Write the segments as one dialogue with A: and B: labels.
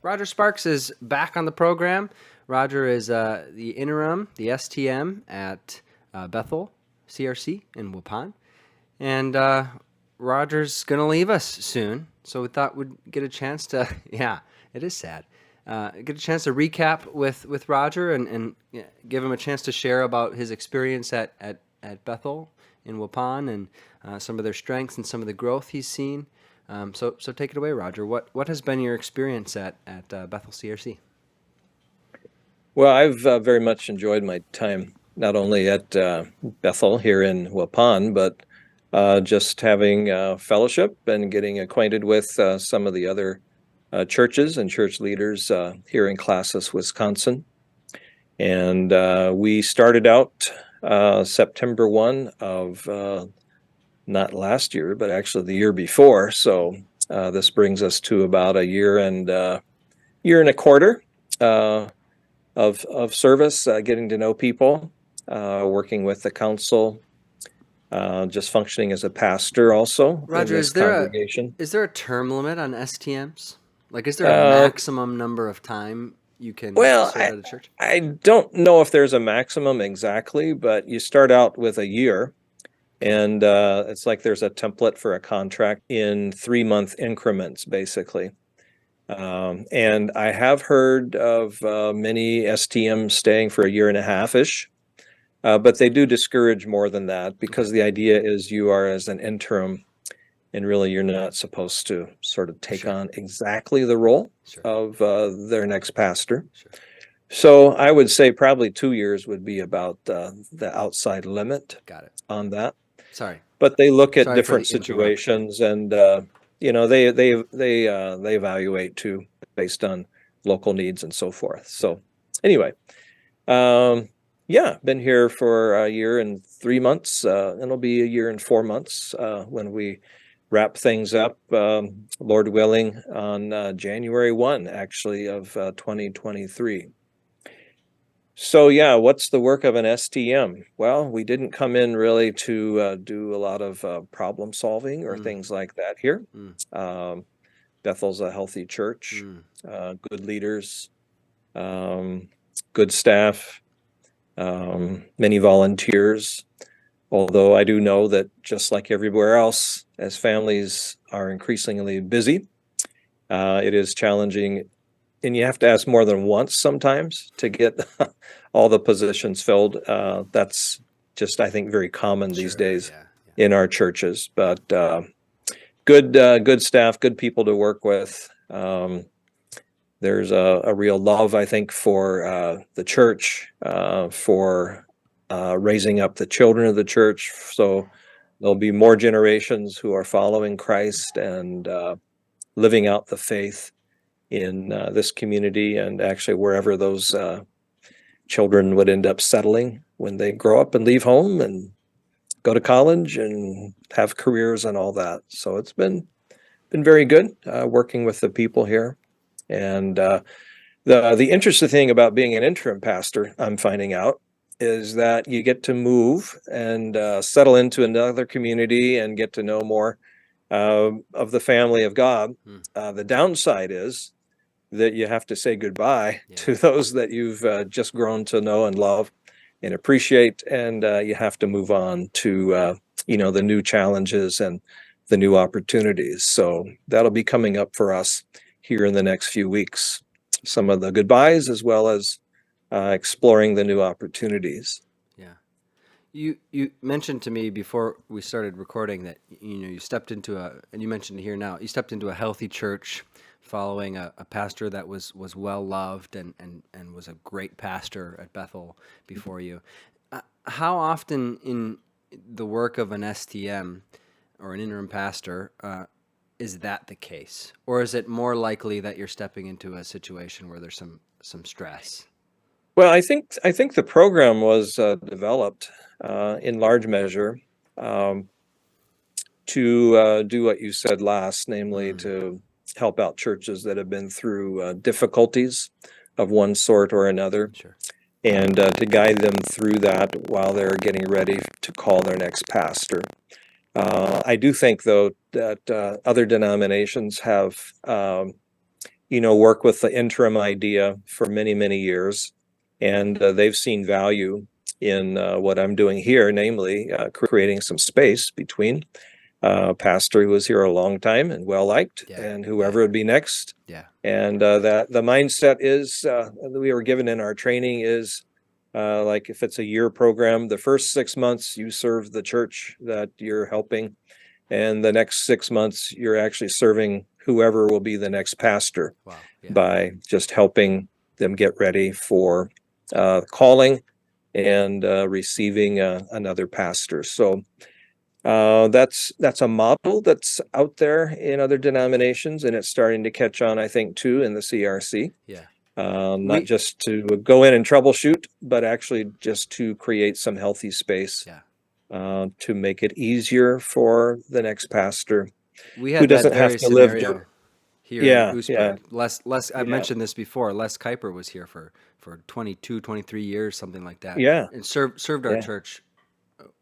A: Roger Sparks is back on the program. Roger is the interim, the STM at Bethel CRC in Waupun. And Roger's going to leave us soon. So we thought we'd get a chance to, yeah, it is sad, get a chance to recap with Roger and give him a chance to share about his experience at Bethel in Waupun and some of their strengths and some of the growth he's seen. So take it away, Roger. What has been your experience at Bethel CRC?
B: Well, I've very much enjoyed my time, not only at Bethel here in Waupun, but just having fellowship and getting acquainted with some of the other churches and church leaders here in Classis, Wisconsin. And we started out September 1 of not last year, but actually the year before. So this brings us to about a year and a quarter of service, getting to know people, working with the council, just functioning as a pastor also.
A: Roger,
B: in this congregation.
A: Is there a term limit on STMs? Like, is there a maximum number of time you can serve at a church?
B: I don't know if there's a maximum exactly, but you start out with a year. And it's like there's a template for a contract in 3-month increments, basically. And I have heard of many STMs staying for a year and a half-ish, but they do discourage more than that because the idea is you are as an interim, and really you're not supposed to sort of take on exactly the role of their next pastor. So I would say probably 2 years would be about the outside limit on that.
A: Sorry.
B: But they look at different situations and they evaluate too based on local needs and so forth. So anyway, been here for a year and 3 months. And it'll be a year and 4 months when we wrap things up, Lord willing, on January 1, actually, of 2023. So what's the work of an STM? Well, we didn't come in really to do a lot of problem solving or things like that here. Bethel's a healthy church, good leaders, good staff, many volunteers. Although I do know that just like everywhere else, as families are increasingly busy, it is challenging. And you have to ask more than once sometimes to get all the positions filled. That's just, I think, very common these days in our churches. But good staff, good people to work with. There's a real love, I think, for the church, for raising up the children of the church. So there'll be more generations who are following Christ and living out the faith in this community and actually wherever those children would end up settling when they grow up and leave home and go to college and have careers and all that. So it's been very good working with the people here. And the interesting thing about being an interim pastor, I'm finding out, is that you get to move and settle into another community and get to know more of the family of God. The downside is that you have to say goodbye to those that you've just grown to know and love and appreciate, and you have to move on to the new challenges and the new opportunities. So that'll be coming up for us here in the next few weeks. Some of the goodbyes as well as exploring the new opportunities.
A: You mentioned to me before we started recording that you stepped into and you mentioned here now, you stepped into a healthy church following a pastor that was well loved and was a great pastor at Bethel before you. How often in the work of an STM or an interim pastor is that the case, or is it more likely that you're stepping into a situation where there's some stress?
B: Well, I think the program was developed in large measure to do what you said last, namely to help out churches that have been through difficulties of one sort or another, and to guide them through that while they're getting ready to call their next pastor. I do think, though, that other denominations have work with the interim idea for many, many years. And they've seen value in what I'm doing here, namely creating some space between pastor who was here a long time and well liked,
A: Yeah.
B: and whoever would be next.
A: Yeah.
B: And that the mindset is that we were given in our training is like if it's a year program, the first 6 months you serve the church that you're helping, and the next 6 months you're actually serving whoever will be the next pastor
A: Wow. Yeah.
B: by just helping them get ready for calling and receiving another pastor. So that's a model that's out there in other denominations, and it's starting to catch on, I think, too, in the CRC.
A: Yeah.
B: Not
A: We
B: just to go in and troubleshoot, but actually just to create some healthy space
A: yeah.
B: to make it easier for the next pastor
A: We
B: who
A: had that
B: doesn't have
A: very
B: to live.
A: scenario here in
B: Yeah, yeah,
A: Oostburg. Les, I
B: yeah,
A: mentioned this before. Les Kuiper was here for 22, 23 years, something like that,
B: yeah,
A: and served our
B: yeah,
A: church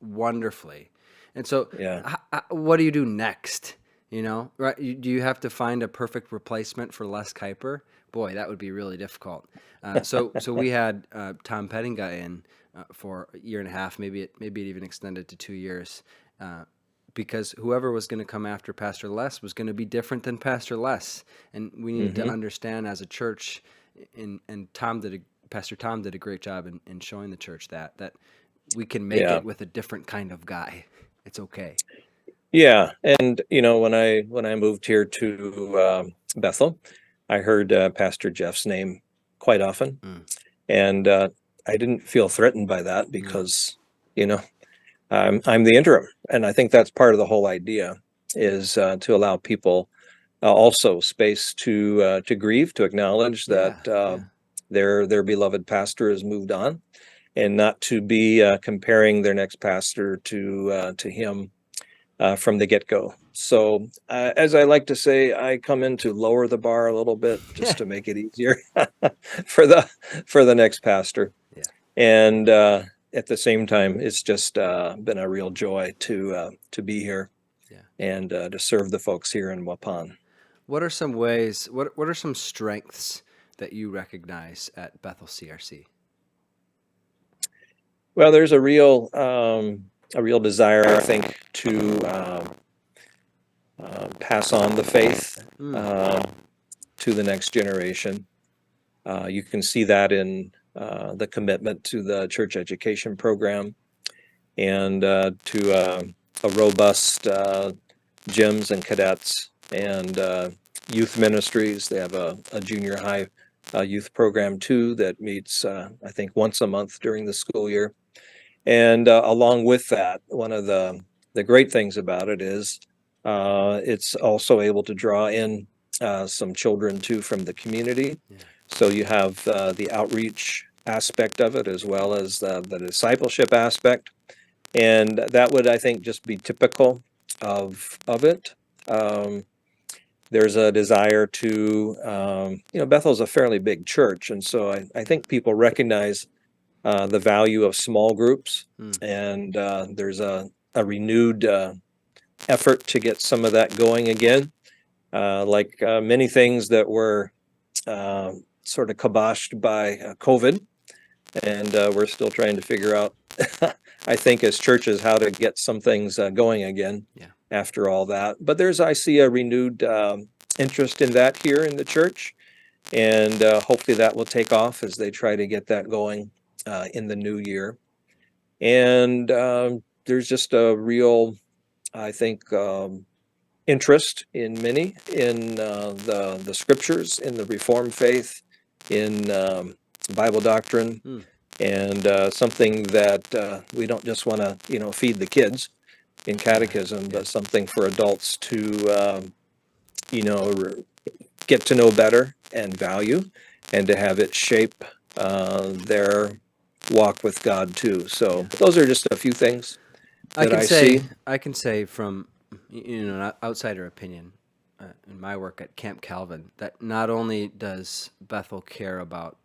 A: wonderfully. And so,
B: yeah.
A: what do you do next? You know, right? Do you have to find a perfect replacement for Les Kuiper? Boy, that would be really difficult. So we had Tom Pettinga in for a year and a half, maybe it even extended to 2 years, because whoever was going to come after Pastor Les was going to be different than Pastor Les, and we needed to
B: Hmm.
A: understand as a church. And Pastor Tom did a great job in showing the church that we can make
B: Yeah,
A: it with a different kind of guy. It's okay.
B: yeah. And when I moved here to Bethel, I heard Pastor Jeff's name quite often,
A: Mm,
B: and I didn't feel threatened by that
A: no.
B: because you know I'm the interim, and I think that's part of the whole idea is to allow people also space to grieve, to acknowledge that
A: Yeah, yeah,
B: their beloved pastor has moved on, and not to be comparing their next pastor to him from the get-go. So, as I like to say, I come in to lower the bar a little bit just
A: yeah,
B: to make it easier for the next pastor.
A: yeah,
B: And at the same time, it's just been a real joy to be here
A: yeah.
B: and to serve the folks here in Waupun.
A: What are some ways? What are some strengths that you recognize at Bethel CRC?
B: Well, there's a real desire, I think, to pass on the faith
A: Mm,
B: uh, to the next generation. You can see that in the commitment to the church education program and to a robust gyms and cadets and youth ministries. They have a junior high youth program too that meets, I think, once a month during the school year. And along with that, one of the great things about it is it's also able to draw in some children too from the community.
A: yeah,
B: So you have the outreach aspect of it as well as the discipleship aspect, and that would, I think, just be typical of it. Um, there's a desire to, Bethel's a fairly big church, and so I think people recognize the value of small groups,
A: mm,
B: and there's a renewed effort to get some of that going again. Like many things that were sort of kiboshed by COVID, and we're still trying to figure out, I think, as churches, how to get some things going again
A: yeah,
B: after all that. But I see a renewed interest in that here in the church, and hopefully that will take off as they try to get that going in the new year. And there's just a real, I think, interest in many in the scriptures, in the Reformed faith, in Bible doctrine,
A: mm,
B: and something that we don't just want to, feed the kids in
A: yeah,
B: catechism,
A: yeah,
B: but something for adults to, you know, r- get to know better and value, and to have it shape their walk with God too. So
A: yeah.
B: those are just a few things
A: I
B: that
A: can
B: I see.
A: say I can say from an outsider opinion in my work at Camp Calvin that not only does Bethel care about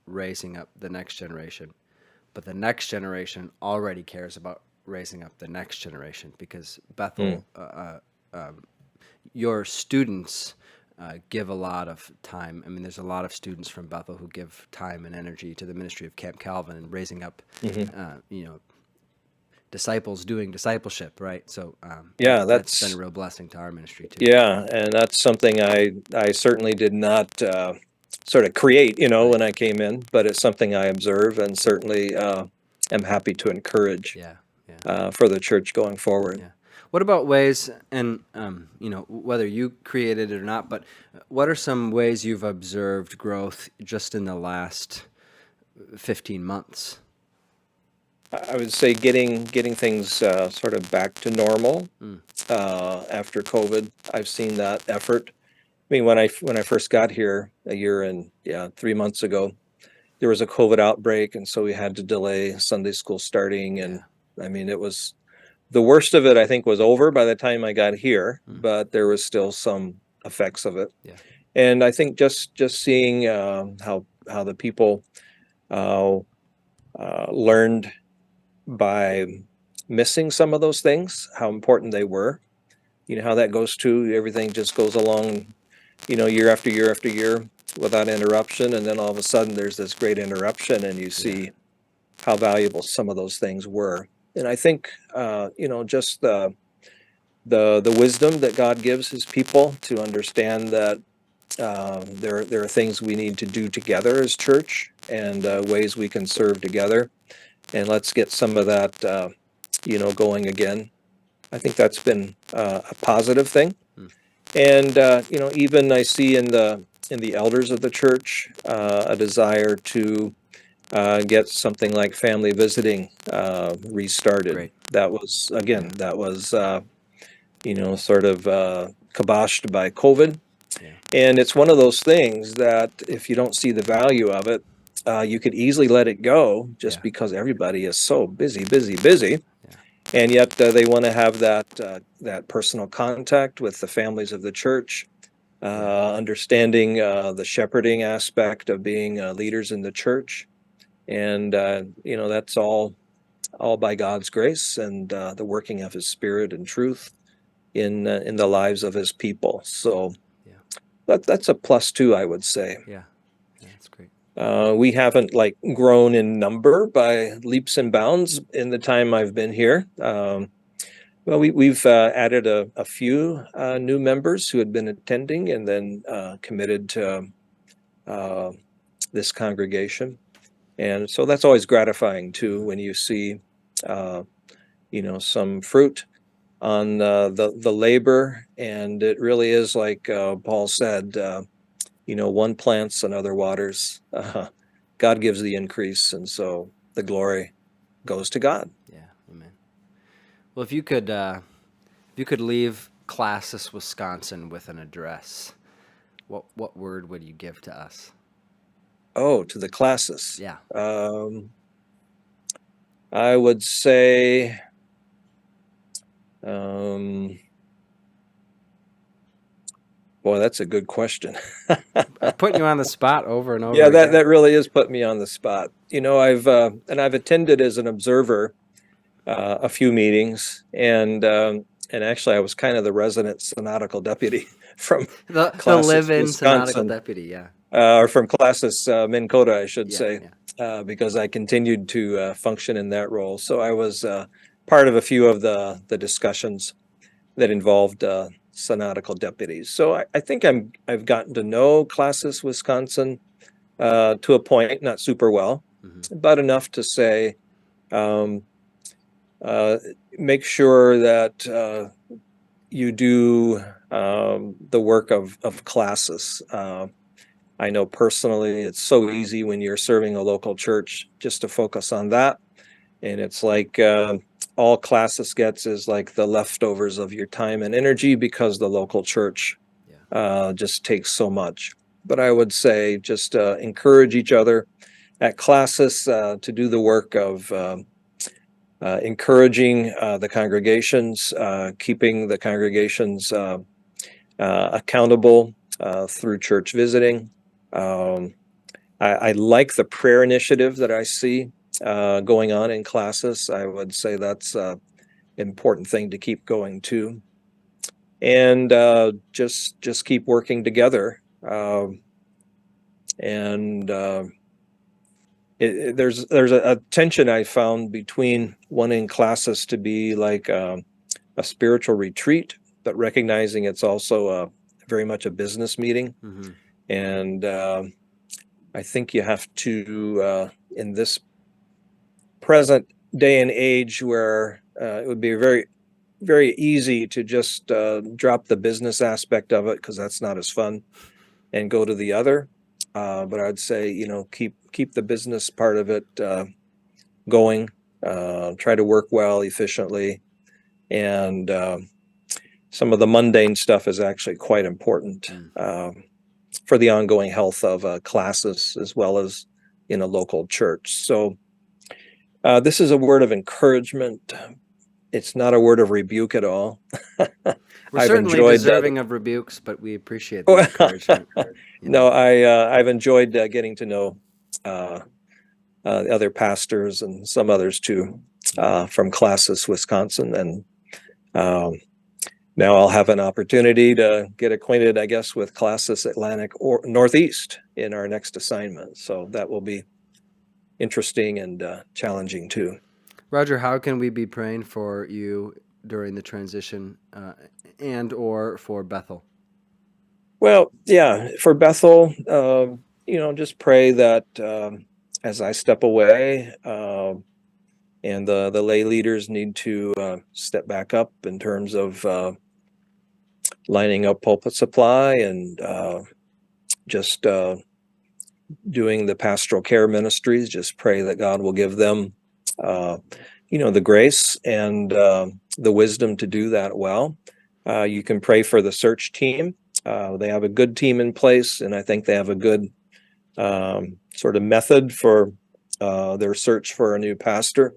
A: raising up the next generation, but the next generation already cares about raising up the next generation because
B: Mm,
A: Bethel, your students give a lot of time. I mean, there's a lot of students from Bethel who give time and energy to the ministry of Camp Calvin and raising up, disciples doing discipleship, right? So
B: Yeah,
A: that's been a real blessing to our ministry too.
B: yeah, and that's something I certainly did not sort of create, when I came in, but it's something I observe and certainly am happy to encourage
A: Yeah, yeah.
B: for the church going forward.
A: Yeah. What about ways, and whether you created it or not, but what are some ways you've observed growth just in the last 15 months?
B: I would say getting things sort of back to normal after COVID. I've seen that effort. I mean, when I first got here a year and 3 months ago, there was a COVID outbreak, and so we had to delay Sunday school starting. And I mean, it was the worst of it. I think was over by the time I got here, but there was still some effects of it.
A: Yeah.
B: And I think just seeing how the people learned by missing some of those things, how important they were. How that goes to everything just goes along, year after year after year without interruption. And then all of a sudden there's this great interruption and you see how valuable some of those things were. And I think, just the wisdom that God gives his people to understand that there are things we need to do together as church and ways we can serve together. And let's get some of that, going again. I think that's been a positive thing. And, even I see in the elders of the church a desire to get something like family visiting restarted.
A: Great.
B: That was, again, sort of kiboshed by COVID. Yeah. And it's one of those things that if you don't see the value of it, you could easily let it go just because everybody is so busy. Yeah. And yet they want to have that personal contact with the families of the church, understanding the shepherding aspect of being leaders in the church. And, that's all by God's grace and the working of his Spirit and truth in the lives of his people. So that's a plus too, I would say.
A: Yeah, that's great.
B: We haven't grown in number by leaps and bounds in the time I've been here. Well, we've added a few new members who had been attending and then committed to this congregation. And so that's always gratifying too when you see, some fruit on the labor. And it really is like Paul said, one plants, another waters. God gives the increase, and so the glory goes to God.
A: Yeah, amen. Well, if you could leave Classis, Wisconsin with an address, what word would you give to us?
B: Oh, to the Classis.
A: Yeah.
B: I would say, boy, that's a good question.
A: I'm putting you on the spot over and over.
B: Yeah, that really is putting me on the spot. I've attended as an observer a few meetings, and actually I was kind of the resident synodical deputy from
A: the
B: Classis,
A: live-in
B: Wisconsin.
A: synodical deputy, yeah.
B: Or from Classis, Minnesota, I should say,
A: yeah.
B: Because I continued to function in that role. So I was part of a few of the discussions that involved synodical deputies. So I think I've gotten to know Classis, Wisconsin to a point, not super well, but enough to say, make sure that you do the work of Classis. I know personally it's so easy when you're serving a local church just to focus on that. And it's like all Classis gets is like the leftovers of your time and energy because the local church just takes so much. But I would say just encourage each other at Classis to do the work of encouraging the congregations, keeping the congregations accountable through church visiting. I like the prayer initiative that I see going on in Classis. I would say that's an important thing to keep going too. and just keep working together. And there's a tension I found between wanting Classis to be like a spiritual retreat, but recognizing it's also very much a business meeting.
A: Mm-hmm.
B: And I think you have to, in this present day and age where it would be very, very easy to just drop the business aspect of it, because that's not as fun, and go to the other. But I'd say, keep the business part of it going, try to work well, efficiently. And some of the mundane stuff is actually quite important for the ongoing health of Classis as well as in a local church. So this is a word of encouragement. It's not a word of rebuke at all.
A: We're
B: I've
A: certainly
B: enjoyed
A: deserving of rebukes, but we appreciate the encouragement.
B: No, I've enjoyed getting to know other pastors and some others too from Classis, Wisconsin, and now I'll have an opportunity to get acquainted, I guess, with Classis Atlantic or Northeast in our next assignment. So that will be interesting and challenging too.
A: Roger, how can we be praying for you during the transition and or for Bethel?
B: Well, yeah, for Bethel, just pray that as I step away, and the lay leaders need to step back up in terms of lining up pulpit supply and just doing the pastoral care ministries. Just pray that God will give them, the grace and the wisdom to do that well. You can pray for the search team. They have a good team in place, and I think they have a good sort of method for their search for a new pastor.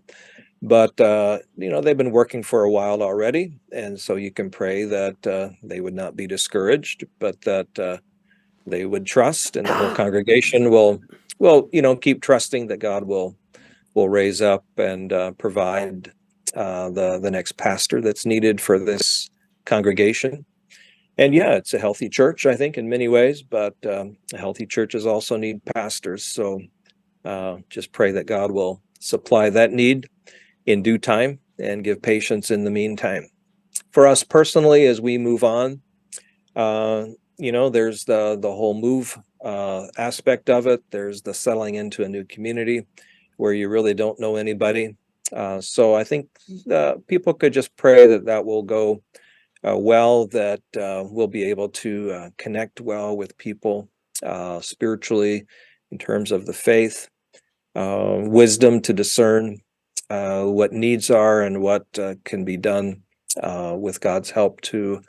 B: But they've been working for a while already, and so you can pray that they would not be discouraged, but that they would trust, and the whole congregation will keep trusting that God will raise up and provide the next pastor that's needed for this congregation. And yeah, it's a healthy church, I think, in many ways, but healthy churches also need pastors. So just pray that God will supply that need in due time and give patience in the meantime. For us personally, as we move on, there's the whole move aspect of it. There's the settling into a new community where you really don't know anybody. So I think people could just pray that will go well, that we'll be able to connect well with people spiritually in terms of the faith, wisdom to discern what needs are and what can be done with God's help to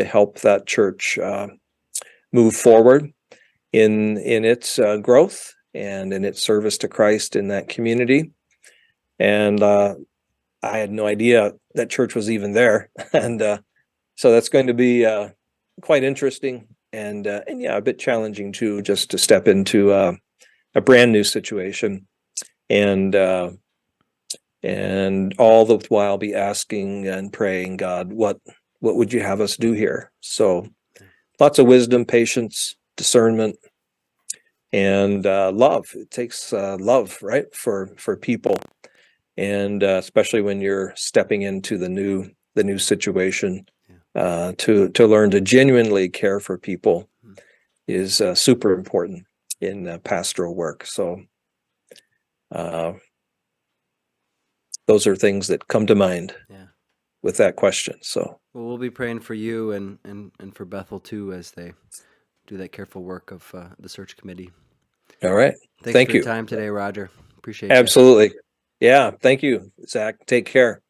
B: help that church move forward in its growth and in its service to Christ in that community. And I had no idea that church was even there, and so that's going to be quite interesting and yeah, a bit challenging too, just to step into a brand new situation, and all the while be asking and praying, God, what would you have us do here? So lots of wisdom, patience, discernment, and love. It takes love, right, for people, and especially when you're stepping into the new situation, to learn to genuinely care for people is super important in pastoral work. So those are things that come to mind with that question. So
A: we'll be praying for you and for Bethel too as they do that careful work of the search committee.
B: All right.
A: Thanks
B: Thank
A: for
B: you.
A: your time today, Roger. Appreciate it.
B: Absolutely. Yeah. Thank you, Zach. Take care.